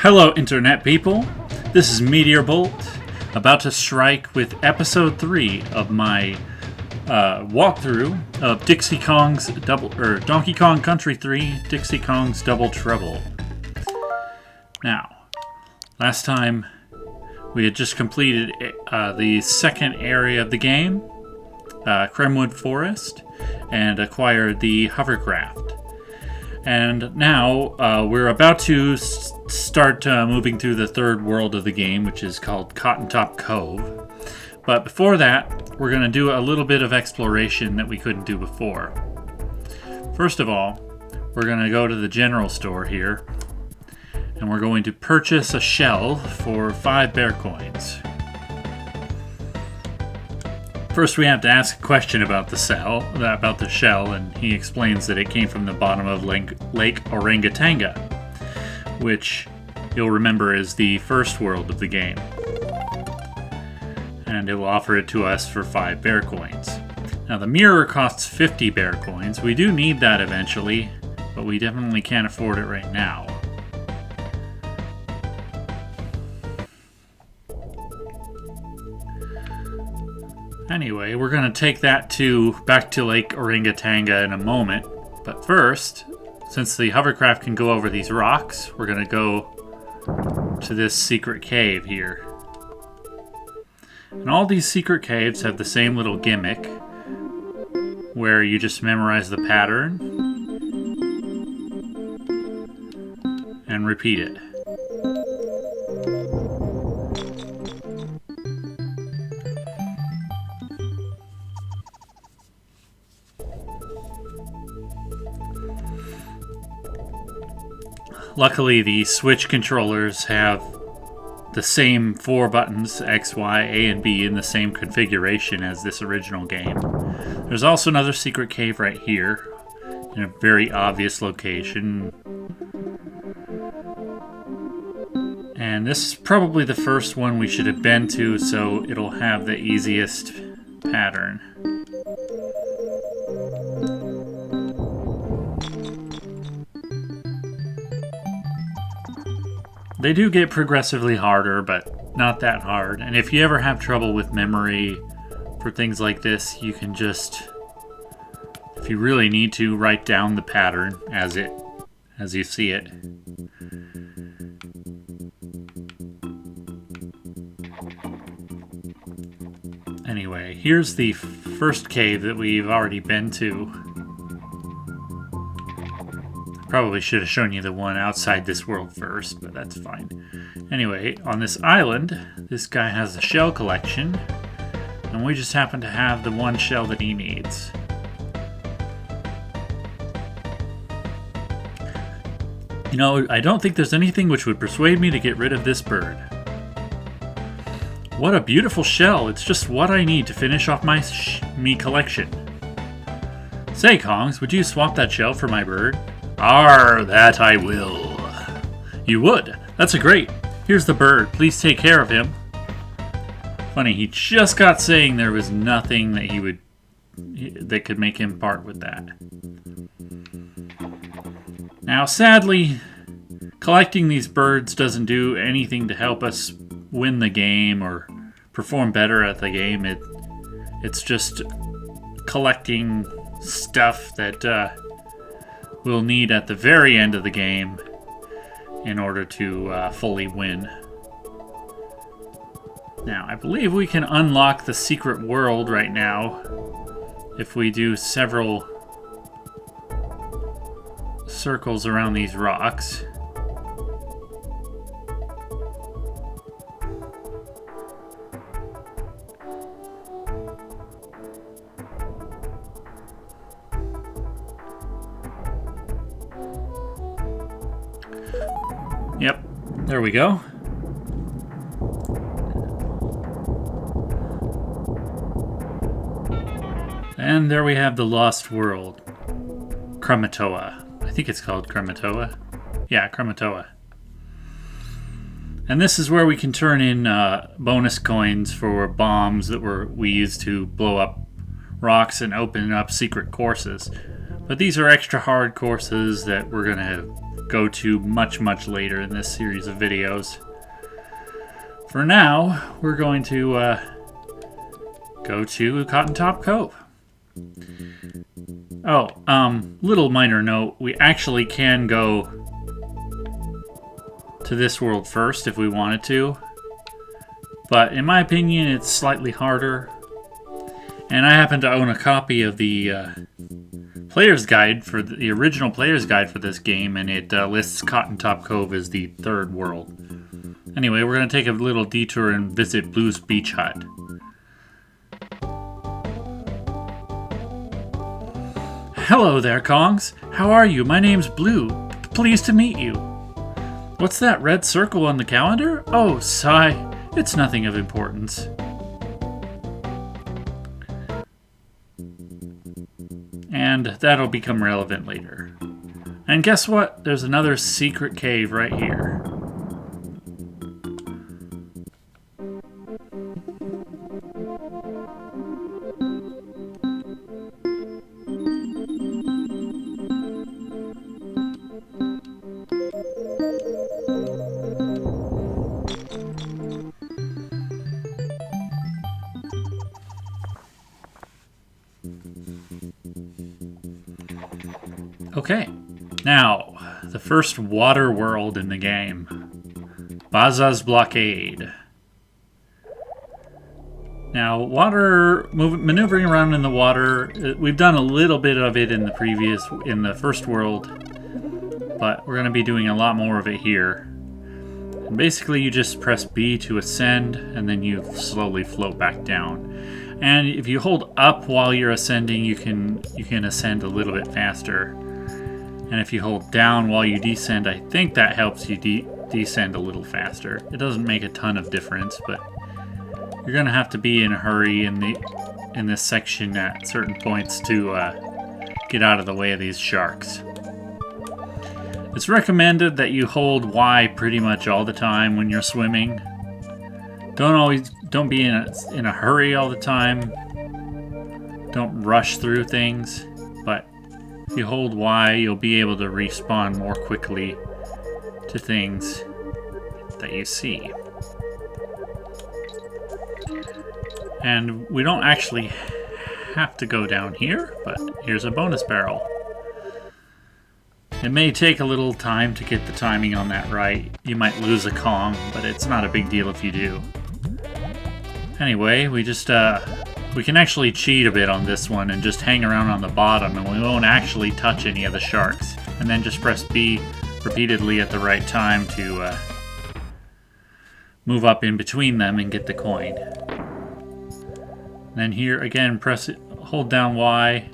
Hello, Internet people. This is Meteor Bolt, about to strike with Episode 3 of my walkthrough of Donkey Kong Country 3, Dixie Kong's Double Trouble. Now, last time we had just completed the second area of the game, Kremwood Forest, and acquired the hovercraft. And now we're about to start moving through the third world of the game, which is called Cotton Top Cove. But before that, we're going to do a little bit of exploration that we couldn't do before. First of all, we're going to go to the general store here, and we're going to purchase a shell for 5 bear coins. First, we have to ask a question about the shell, and he explains that it came from the bottom of Lake Orangatanga, which you'll remember is the first world of the game. And it will offer it to us for 5 bear coins. Now, the mirror costs 50 bear coins. We do need that eventually, but we definitely can't afford it right now. Anyway, we're going to take that back to Lake Orangatanga in a moment. But first, since the hovercraft can go over these rocks, we're going to go to this secret cave here. And all these secret caves have the same little gimmick, where you just memorize the pattern and repeat it. Luckily, the Switch controllers have the same 4 buttons, X, Y, A, and B, in the same configuration as this original game. There's also another secret cave right here, in a very obvious location. And this is probably the first one we should have been to, so it'll have the easiest pattern. They do get progressively harder, but not that hard. And if you ever have trouble with memory for things like this, you can just, if you really need to, write down the pattern as you see it. Anyway, here's the first cave that we've already been to. Probably should have shown you the one outside this world first, but that's fine. Anyway, on this island, this guy has a shell collection, and we just happen to have the one shell that he needs. You know, I don't think there's anything which would persuade me to get rid of this bird. What a beautiful shell! It's just what I need to finish off my me collection. Say, Kongs, would you swap that shell for my bird? Arr, that I will. You would? That's great. Here's the bird. Please take care of him. Funny, he just got saying there was nothing that could make him part with that. Now, sadly, collecting these birds doesn't do anything to help us win the game or perform better at the game. It's just collecting stuff that we'll need at the very end of the game in order to fully win. Now, I believe we can unlock the secret world right now if we do several circles around these rocks. Yep, there we go. And there we have the Lost World. Krematoa. I think it's called Krematoa. Yeah, Krematoa. And this is where we can turn in bonus coins for bombs that we use to blow up rocks and open up secret courses. But these are extra hard courses that we're going to go to much, much later in this series of videos. For now, we're going to go to Cotton Top Cove. Oh, little minor note, we actually can go to this world first if we wanted to. But in my opinion, it's slightly harder. And I happen to own a copy of the player's guide for the original player's guide for this game, and it lists Cotton Top Cove as the third world. Anyway, we're going to take a little detour and visit Blue's Beach Hut. Hello there, Kongs. How are you? My name's Blue. Pleased to meet you. What's that red circle on the calendar? Oh, sigh. It's nothing of importance. And that'll become relevant later. And guess what? There's another secret cave right here. Okay, now, the first water world in the game. Bazza's Blockade. Now, maneuvering around in the water, we've done a little bit of it in the first world, but we're going to be doing a lot more of it here. And basically, you just press B to ascend, and then you slowly float back down. And if you hold up while you're ascending, you can ascend a little bit faster. And if you hold down while you descend, I think that helps you descend a little faster. It doesn't make a ton of difference, but you're gonna have to be in a hurry in this section at certain points to get out of the way of these sharks. It's recommended that you hold Y pretty much all the time when you're swimming. Don't be in a hurry all the time. Don't rush through things, but if you hold Y, you'll be able to respawn more quickly to things that you see. And we don't actually have to go down here, but here's a bonus barrel. It may take a little time to get the timing on that right. You might lose a Kong, but it's not a big deal if you do. Anyway, we can actually cheat a bit on this one and just hang around on the bottom, and we won't actually touch any of the sharks. And then just press B repeatedly at the right time to move up in between them and get the coin. And then here again, hold down Y,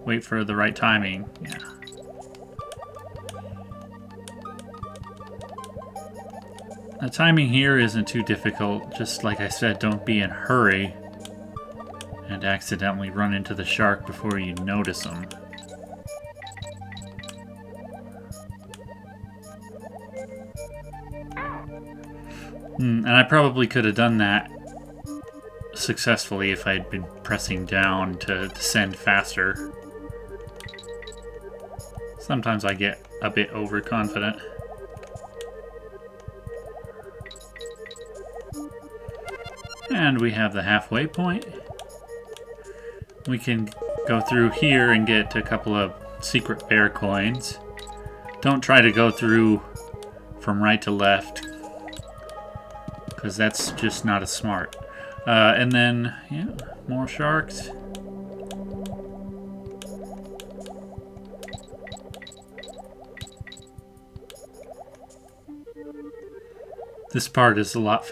wait for the right timing. Yeah. The timing here isn't too difficult. Just like I said, don't be in a hurry and accidentally run into the shark before you notice them. And I probably could have done that successfully if I'd been pressing down to descend faster. Sometimes I get a bit overconfident. And we have the halfway point. We can go through here and get a couple of secret bear coins. Don't try to go through from right to left, because that's just not as smart. And then, yeah, more sharks. This part is a lot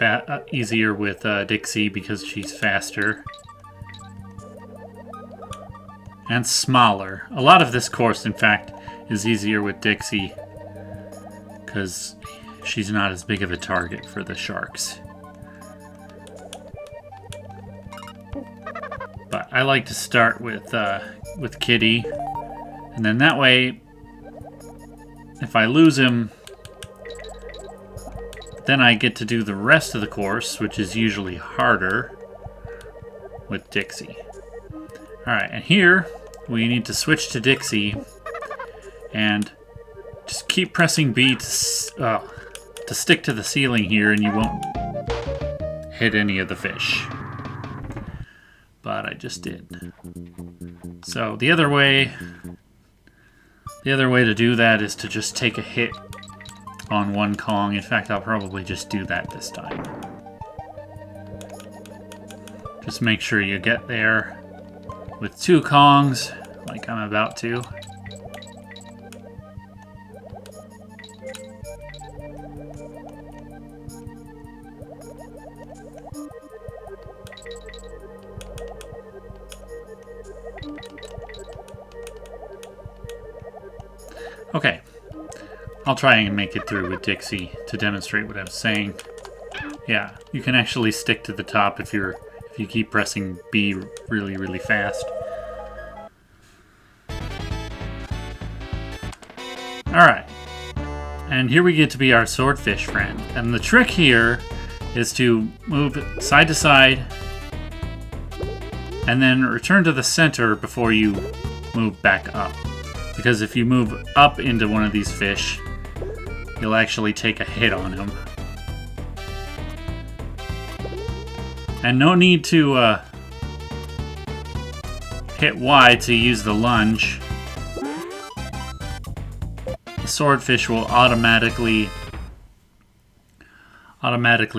easier with Dixie because she's faster. And smaller. A lot of this course, in fact, is easier with Dixie because she's not as big of a target for the sharks. But I like to start with Kitty, and then that way, if I lose him, then I get to do the rest of the course, which is usually harder, with Dixie. Alright, and here, we need to switch to Dixie and just keep pressing B to stick to the ceiling here, and you won't hit any of the fish. But I just did. So the other way to do that is to just take a hit on one Kong. In fact, I'll probably just do that this time. Just make sure you get there with 2 Kongs, like I'm about to. Okay, I'll try and make it through with Dixie to demonstrate what I was saying. Yeah, you can actually stick to the top if you keep pressing B really, really fast. Alright, and here we get to be our swordfish friend. And the trick here is to move side to side and then return to the center before you move back up. Because if you move up into one of these fish, you'll actually take a hit on him. And no need to hit Y to use the lunge. The swordfish will automatically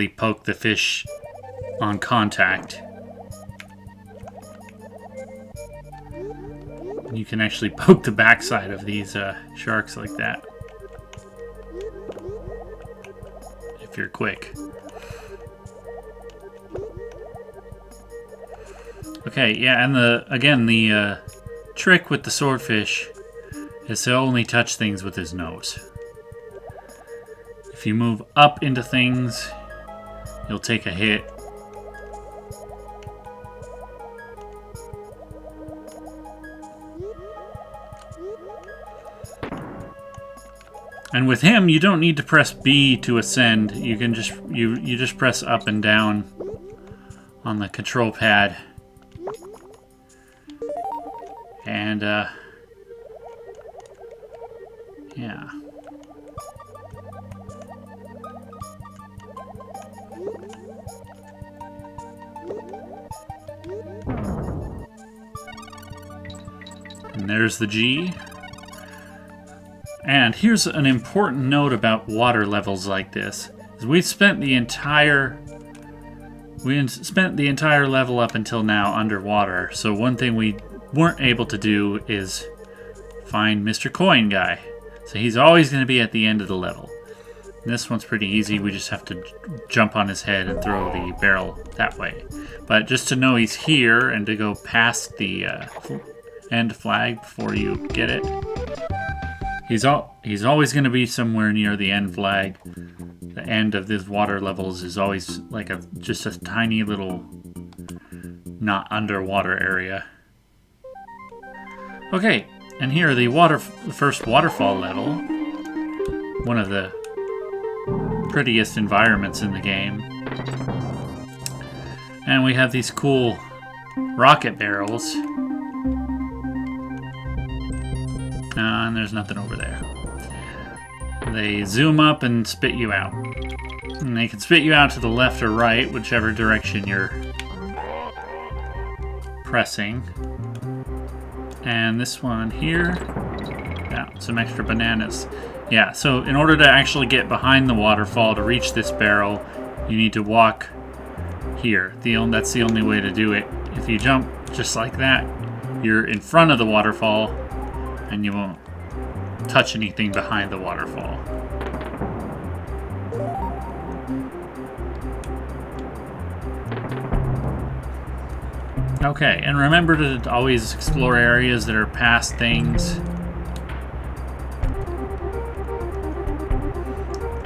poke the fish on contact. You can actually poke the backside of these sharks like that if you're quick. Okay, yeah, and the trick with the swordfish is to only touch things with his nose. If you move up into things, you'll take a hit. And with him, you don't need to press B to ascend. You can just you just press up and down on the control pad. And yeah. And there's the G. And here's an important note about water levels like this. Is we spent the entire level up until now underwater. So one thing we weren't able to do is find Mr. Coin Guy. So he's always going to be at the end of the level. And this one's pretty easy. We just have to jump on his head and throw the barrel that way. But just to know he's here and to go past the end flag before you get it. He's always going to be somewhere near the end flag. The end of these water levels is always like just a tiny little not underwater area. Okay, and here the first waterfall level. One of the prettiest environments in the game. And we have these cool rocket barrels. And there's nothing over there. They zoom up and spit you out. And they can spit you out to the left or right, whichever direction you're pressing. And this one here, yeah, some extra bananas. Yeah, so in order to actually get behind the waterfall to reach this barrel, you need to walk here. That's the only way to do it. If you jump just like that, you're in front of the waterfall, and you won't touch anything behind the waterfall. Okay, and remember to always explore areas that are past things.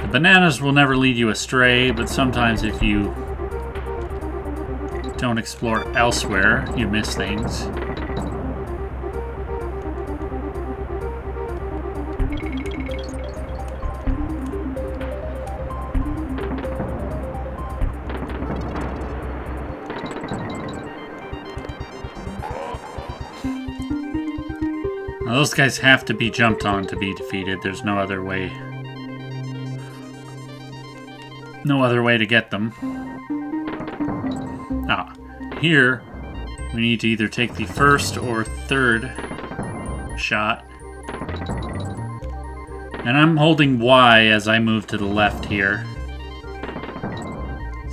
The bananas will never lead you astray, but sometimes if you don't explore elsewhere, you miss things. Now, those guys have to be jumped on to be defeated. There's no other way. No other way to get them. Ah, here we need to either take the first or third shot. And I'm holding Y as I move to the left here.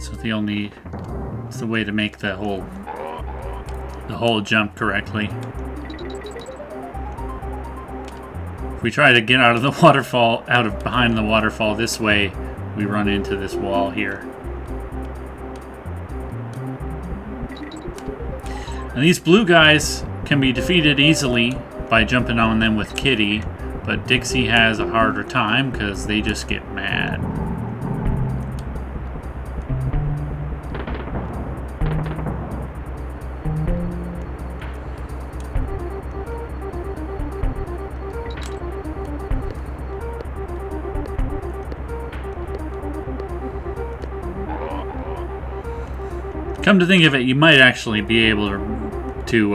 So it's the way to make the whole jump correctly. If we try to get out of the waterfall, behind the waterfall this way, we run into this wall here. And these blue guys can be defeated easily by jumping on them with Kitty, but Dixie has a harder time because they just get mad. Come to think of it, you might actually be able to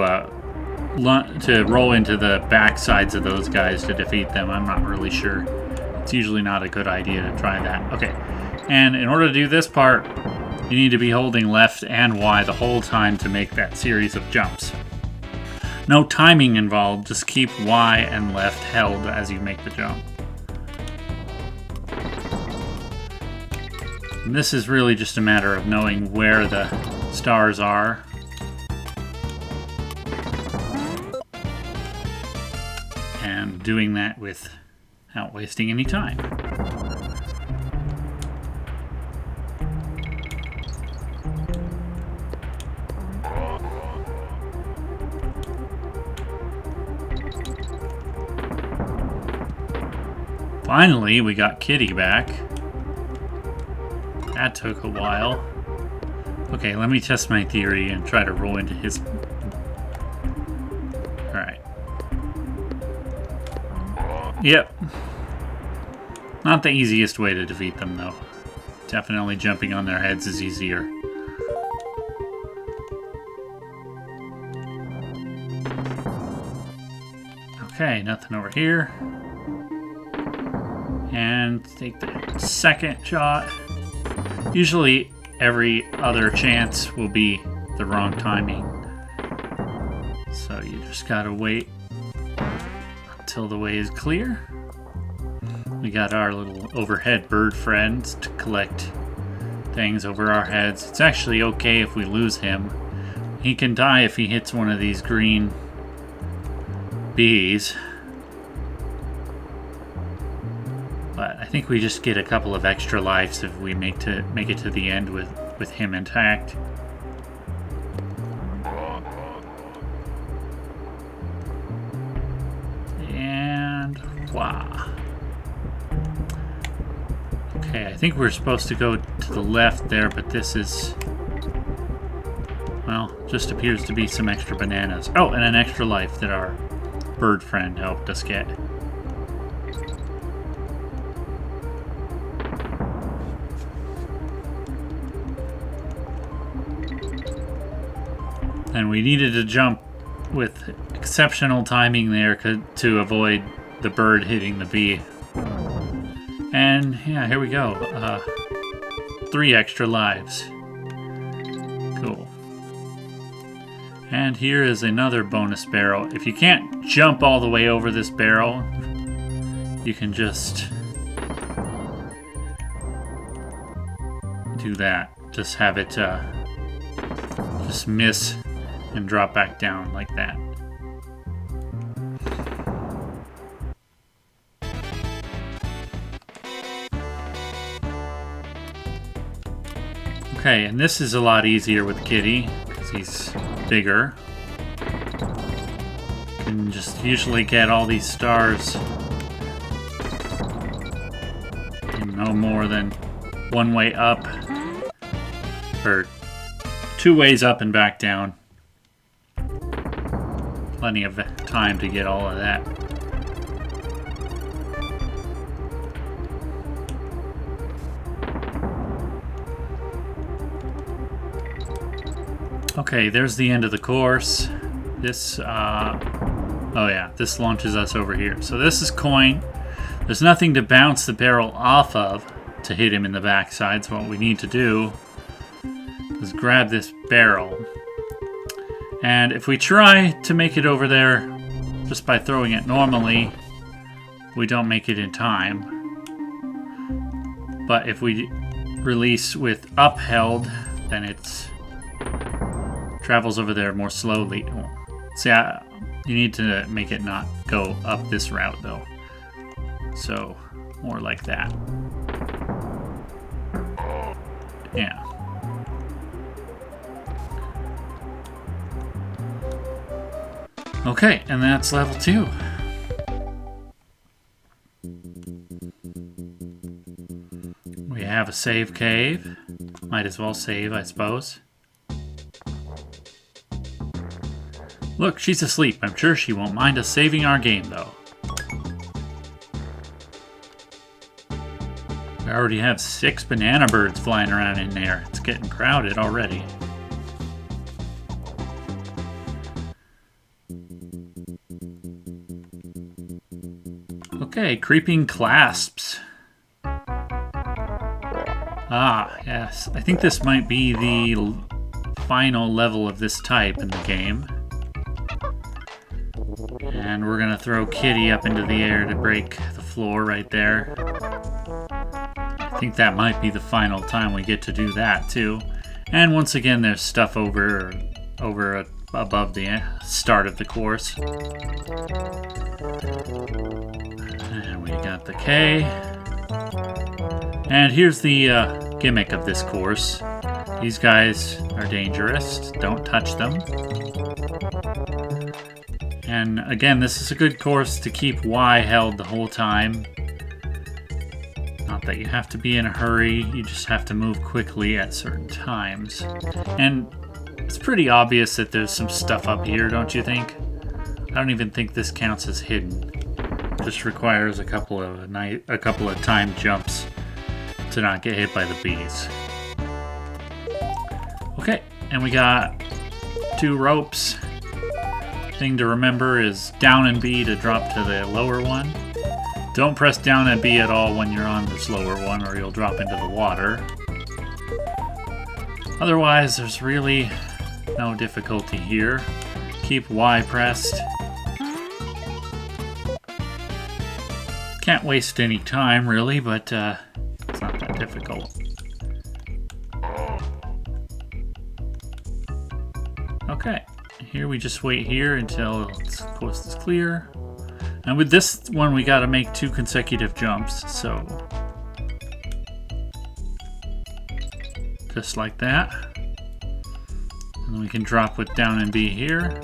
roll into the back sides of those guys to defeat them. I'm not really sure. It's usually not a good idea to try that. Okay, and in order to do this part, you need to be holding left and Y the whole time to make that series of jumps. No timing involved, just keep Y and left held as you make the jump. And this is really just a matter of knowing where the stars are. And doing that without wasting any time. Finally, we got Kitty back. That took a while. Okay, let me test my theory and try to roll into his... Alright. Yep. Not the easiest way to defeat them, though. Definitely jumping on their heads is easier. Okay, nothing over here. And take the second shot. Usually every other chance will be the wrong timing. So you just gotta wait until the way is clear. We got our little overhead bird friends to collect things over our heads. It's actually okay if we lose him. He can die if he hits one of these green bees. But I think we just get a couple of extra lives if we make it to the end with him intact. And voila. Okay, I think we're supposed to go to the left there, but this is, well, just appears to be some extra bananas. Oh, and an extra life that our bird friend helped us get. And we needed to jump with exceptional timing there to avoid the bird hitting the bee. And yeah, here we go. 3 extra lives. Cool. And here is another bonus barrel. If you can't jump all the way over this barrel, you can just do that. Just have it just miss and drop back down like that. Okay, and this is a lot easier with Kitty because he's bigger. Can just usually get all these stars in no more than one way up, or 2 ways up and back down. Plenty of time to get all of that. Okay, there's the end of the course. This Oh yeah, this launches us over here. So this is coin. There's nothing to bounce the barrel off of to hit him in the backside. So what we need to do is grab this barrel. And if we try to make it over there just by throwing it normally, we don't make it in time. But if we release with upheld, then it travels over there more slowly. See, you need to make it not go up this route though. So, more like that. Yeah. Okay, and that's level 2. We have a save cave. Might as well save, I suppose. Look, she's asleep. I'm sure she won't mind us saving our game, though. We already have 6 banana birds flying around in there. It's getting crowded already. Okay, Kreeping Klasps. Ah, yes. I think this might be the final level of this type in the game. And we're gonna throw Kitty up into the air to break the floor right there. I think that might be the final time we get to do that too. And once again, there's stuff over above the start of the course. And we got the K. And here's the gimmick of this course. These guys are dangerous. Don't touch them. And again, this is a good course to keep Y held the whole time. Not that you have to be in a hurry, you just have to move quickly at certain times. And it's pretty obvious that there's some stuff up here, don't you think? I don't even think this counts as hidden. It just requires a couple of timed jumps to not get hit by the bees. Okay, and we got 2 ropes. Thing to remember is down and B to drop to the lower one. Don't press down and B at all when you're on this lower one or you'll drop into the water. Otherwise, there's really no difficulty here. Keep Y pressed. Can't waste any time really, but it's not that difficult. Okay. Here we just wait here until the coast is clear. And with this one we gotta make 2 consecutive jumps, so just like that. And we can drop with down and B here.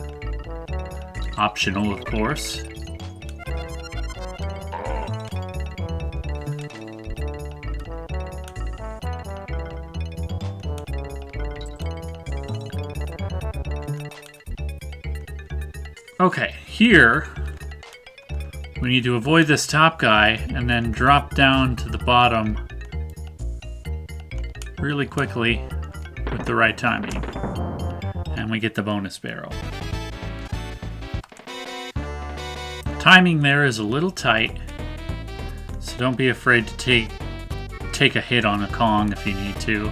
Optional, of course. Okay, here we need to avoid this top guy and then drop down to the bottom really quickly with the right timing. And we get the bonus barrel. Timing there is a little tight, so don't be afraid to take a hit on a Kong if you need to.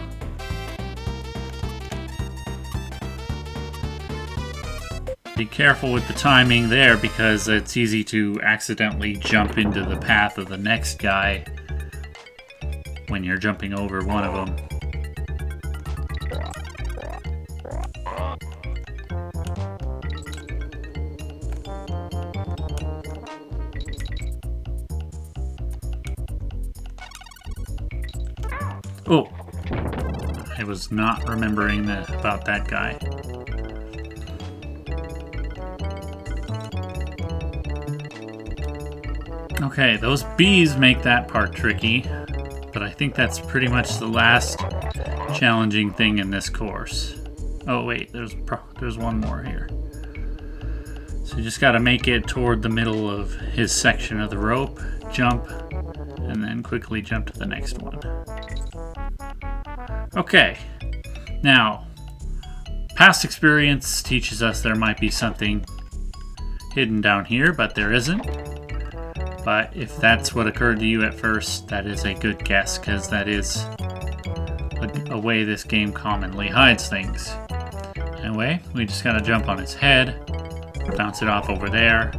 Be careful with the timing there because it's easy to accidentally jump into the path of the next guy when you're jumping over one of them. Oh, I was not remembering about that guy. Okay, those bees make that part tricky, but I think that's pretty much the last challenging thing in this course. Oh wait, there's one more here. So you just gotta make it toward the middle of his section of the rope, jump, and then quickly jump to the next one. Okay, now, past experience teaches us there might be something hidden down here, but there isn't. But if that's what occurred to you at first, that is a good guess, because that is a way this game commonly hides things. Anyway, we just gotta jump on his head, bounce it off over there.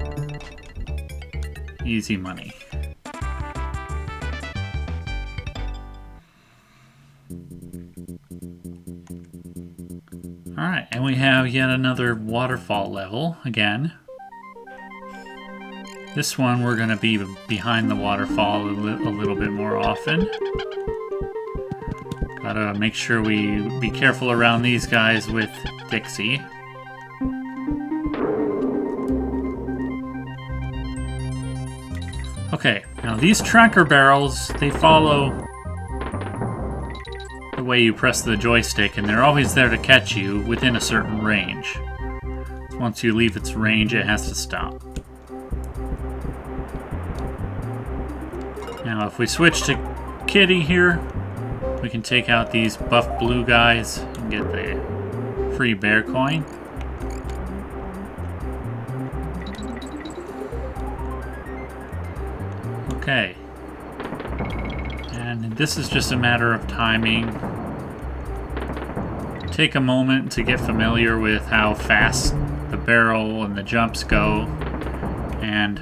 Easy money. Alright, and we have yet another waterfall level again. This one we're going to be behind the waterfall a little bit more often. Gotta make sure we be careful around these guys with Dixie. Okay, now these tracker barrels, they follow the way you press the joystick, and they're always there to catch you within a certain range. Once you leave its range, it has to stop. Now if we switch to Kitty here, we can take out these buff blue guys and get the free bear coin. Okay. And this is just a matter of timing. Take a moment to get familiar with how fast the barrel and the jumps go, and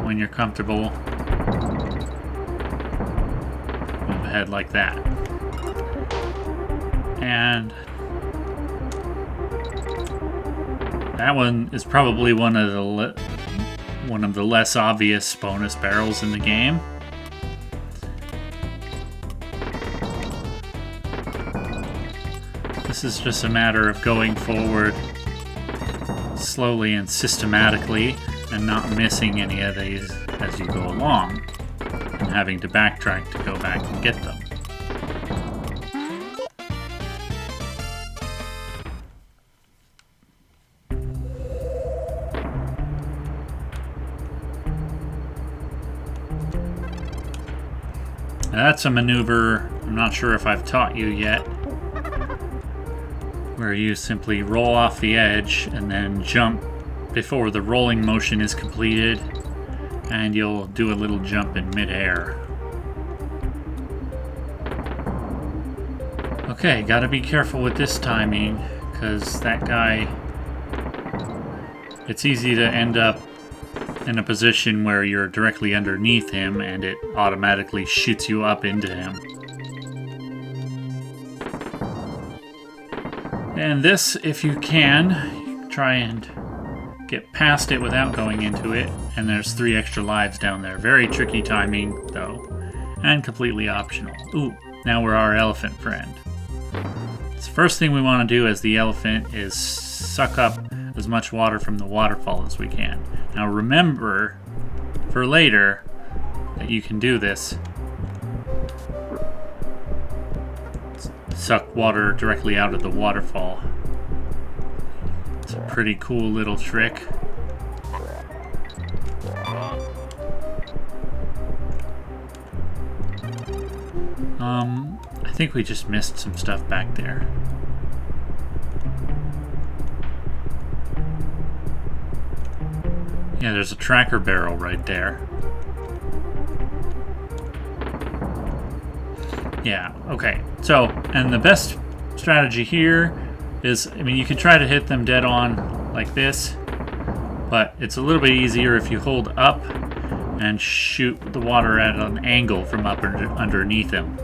when you're comfortable, move ahead like that. And that one is probably one of the less obvious bonus barrels in the game. This is just a matter of going forward slowly and systematically and not missing any of these as you go along and having to backtrack to go back and get them. Now that's a maneuver I'm not sure if I've taught you yet, where you simply roll off the edge and then jump before the rolling motion is completed, and you'll do a little jump in midair. Okay, gotta be careful with this timing, because that guy, it's easy to end up in a position where you're directly underneath him and it automatically shoots you up into him. And this, if you can, try and get past it without going into it, and there's 3 extra lives down there. Very tricky timing, though, and completely optional. Ooh, now we're our elephant friend. The first thing we want to do as the elephant is suck up as much water from the waterfall as we can. Now remember, for later, that you can do this. Suck water directly out of the waterfall. It's a pretty cool little trick. I think we just missed some stuff back there. Yeah, there's a tracker barrel right there. Yeah, okay. So, and the best strategy here is, I mean, you can try to hit them dead on like this, but it's a little bit easier if you hold up and shoot the water at an angle from up underneath them.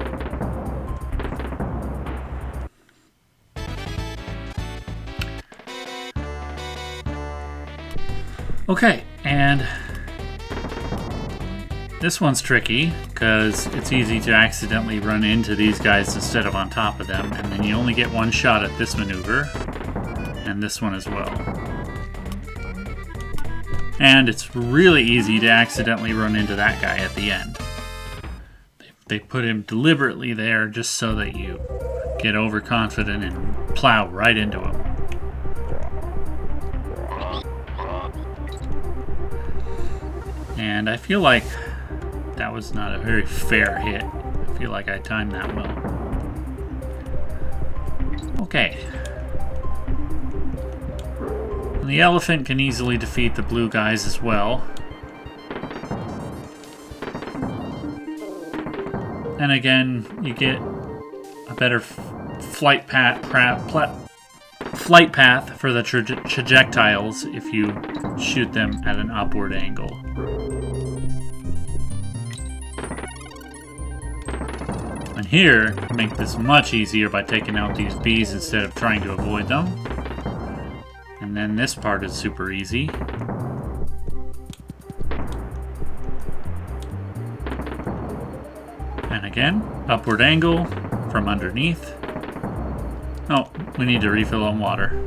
Okay, and this one's tricky because it's easy to accidentally run into these guys instead of on top of them, and then you only get one shot at this maneuver, and this one as well. And it's really easy to accidentally run into that guy at the end. They put him deliberately there just so that you get overconfident and plow right into him. And I feel like that was not a very fair hit. I feel like I timed that well. Okay. And the elephant can easily defeat the blue guys as well. And again, you get a better flight path for the projectiles if you shoot them at an upward angle. And here, make this much easier by taking out these bees instead of trying to avoid them. And then this part is super easy. And again, upward angle from underneath. Oh, we need to refill on water.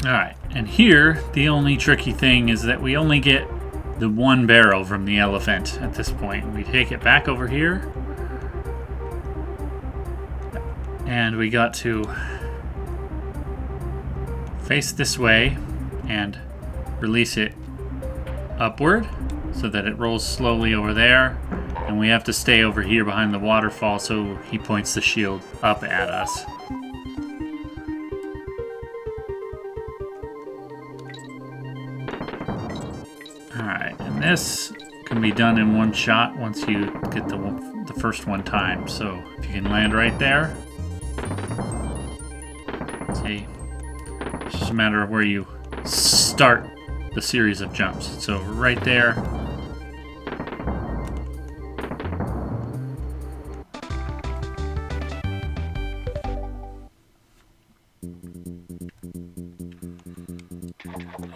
Alright, and here, the only tricky thing is that we only get the one barrel from the elephant at this point. We take it back over here, and we got to face this way and release it upward so that it rolls slowly over there, and we have to stay over here behind the waterfall so he points the shield up at us. Alright, and this can be done in one shot once you get the first one time. So if you can land right there. See, it's just a matter of where you start the series of jumps. So right there.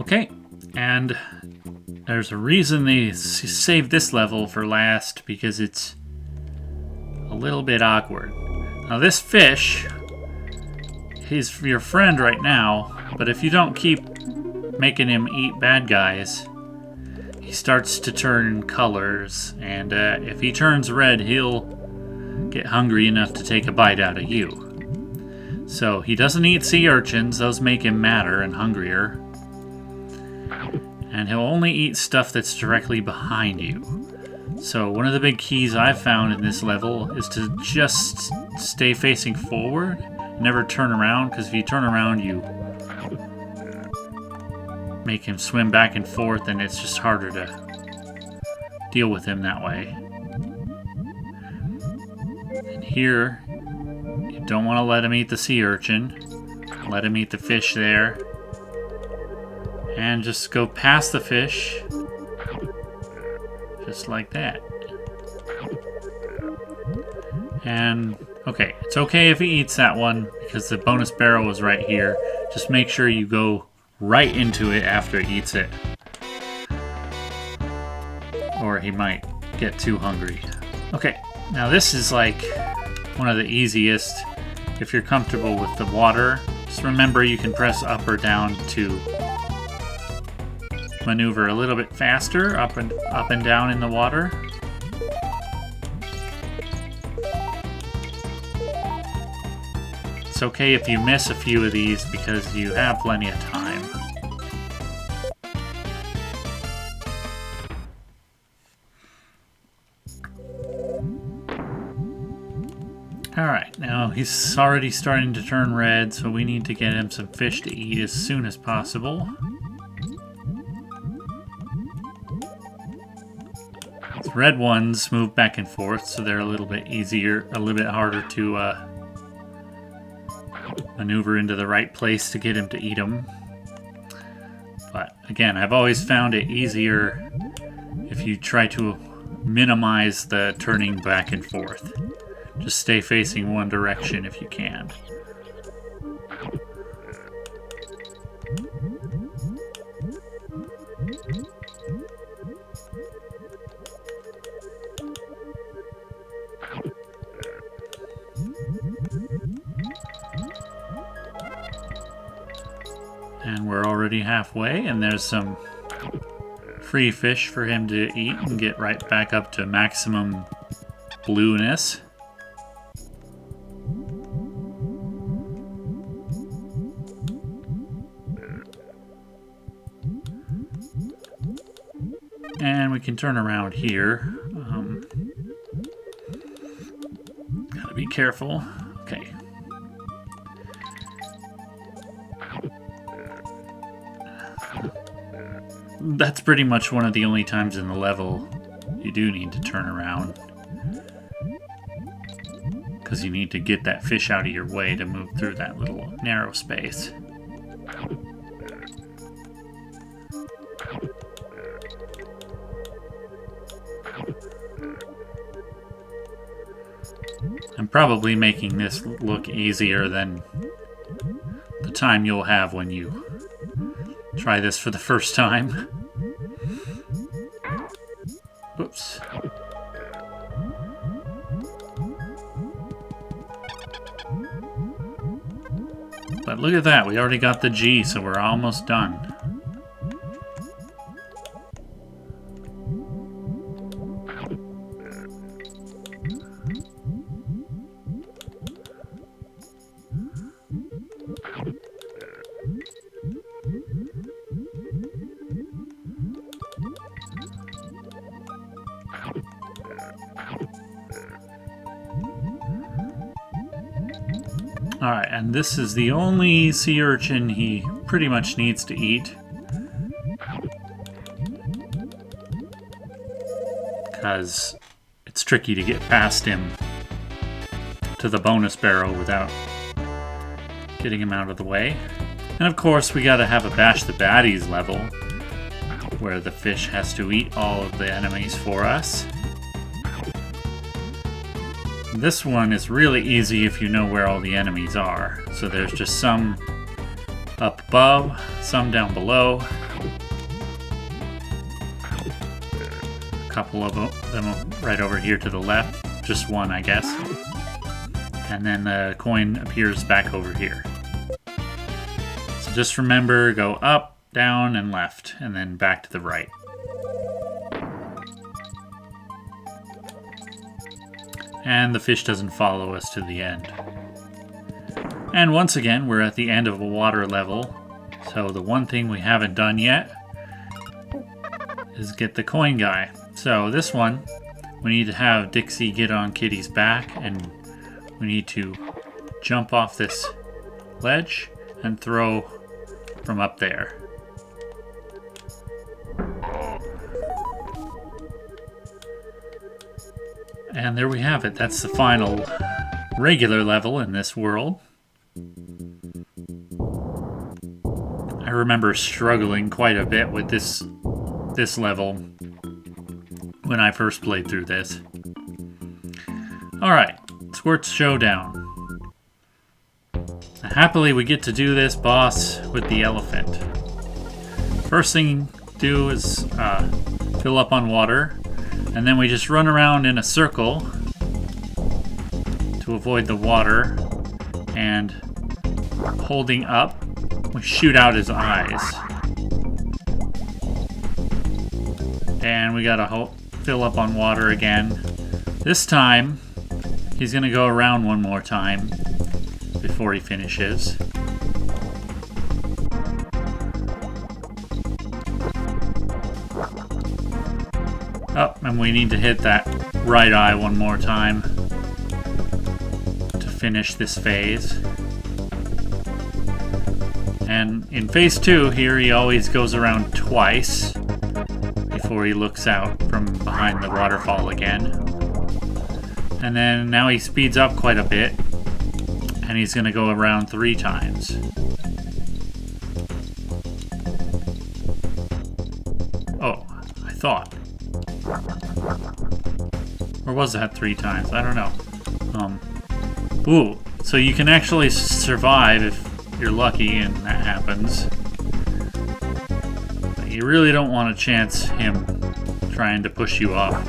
Okay, and there's a reason they saved this level for last, because it's a little bit awkward. Now this fish, he's your friend right now, but if you don't keep making him eat bad guys, he starts to turn colors, and if he turns red, he'll get hungry enough to take a bite out of you. So he doesn't eat sea urchins, those make him madder and hungrier. And he'll only eat stuff that's directly behind you. So one of the big keys I've found in this level is to just stay facing forward, never turn around, because if you turn around you make him swim back and forth, and it's just harder to deal with him that way. And here, you don't want to let him eat the sea urchin. Let him eat the fish there. And just go past the fish, just like that. And, okay, it's okay if he eats that one, because the bonus barrel was right here. Just make sure you go right into it after he eats it, or he might get too hungry. Okay, now this is like one of the easiest. If you're comfortable with the water, just remember you can press up or down to maneuver a little bit faster up and down in the water. It's okay if you miss a few of these because you have plenty of time. Alright, now he's already starting to turn red, so we need to get him some fish to eat as soon as possible. The red ones move back and forth, so they're a little bit easier, a little bit harder to maneuver into the right place to get him to eat them. But again, I've always found it easier if you try to minimize the turning back and forth. Just stay facing one direction if you can. And we're already halfway, and there's some free fish for him to eat and get right back up to maximum blueness. And we can turn around here. Gotta be careful. Okay. That's pretty much one of the only times in the level you do need to turn around. Because you need to get that fish out of your way to move through that little narrow space. I'm probably making this look easier than the time you'll have when you try this for the first time. Whoops. But look at that, we already got the G, so we're almost done. Alright, and this is the only sea urchin he pretty much needs to eat. Because it's tricky to get past him to the bonus barrel without getting him out of the way. And of course, we gotta have a Bash the Baddies level, where the fish has to eat all of the enemies for us. This one is really easy if you know where all the enemies are. So there's just some up above, some down below. A couple of them right over here to the left. Just one, I guess. And then the coin appears back over here. So just remember, go up, down, and left, and then back to the right. And the fish doesn't follow us to the end. And once again, we're at the end of a water level. So the one thing we haven't done yet is get the coin guy. So this one, we need to have Dixie get on Kitty's back, and we need to jump off this ledge and throw from up there. And there we have it. That's the final regular level in this world. I remember struggling quite a bit with this level when I first played through this. Alright, Squirt's Showdown. Happily we get to do this boss with the elephant. First thing to do is fill up on water. And then we just run around in a circle to avoid the water, and holding up, we shoot out his eyes. And we gotta fill up on water again. This time, he's gonna go around one more time before he finishes. Oh, and we need to hit that right eye one more time to finish this phase. And in phase 2 here, he always goes around twice before he looks out from behind the waterfall again. And then now he speeds up quite a bit, and he's going to go around 3 times. Oh, I thought. Or was that 3 times? I don't know. Ooh, so you can actually survive if you're lucky and that happens. But you really don't want to chance him trying to push you off.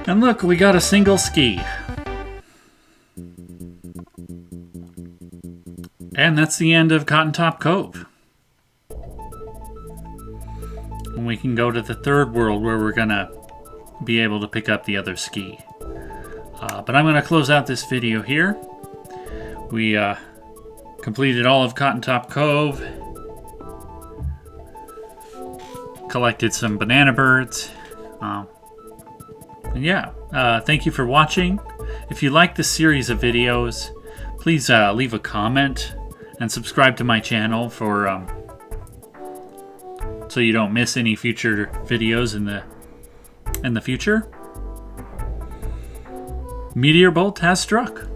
And look, we got a single ski. And that's the end of Cotton Top Cove. And we can go to the third world where we're gonna be able to pick up the other ski. But I'm gonna close out this video here. We completed all of Cotton Top Cove. collected some banana birds. And yeah, thank you for watching. If you like this series of videos, please leave a comment and subscribe to my channel for so you don't miss any future videos in the future. Meteor bolt has struck.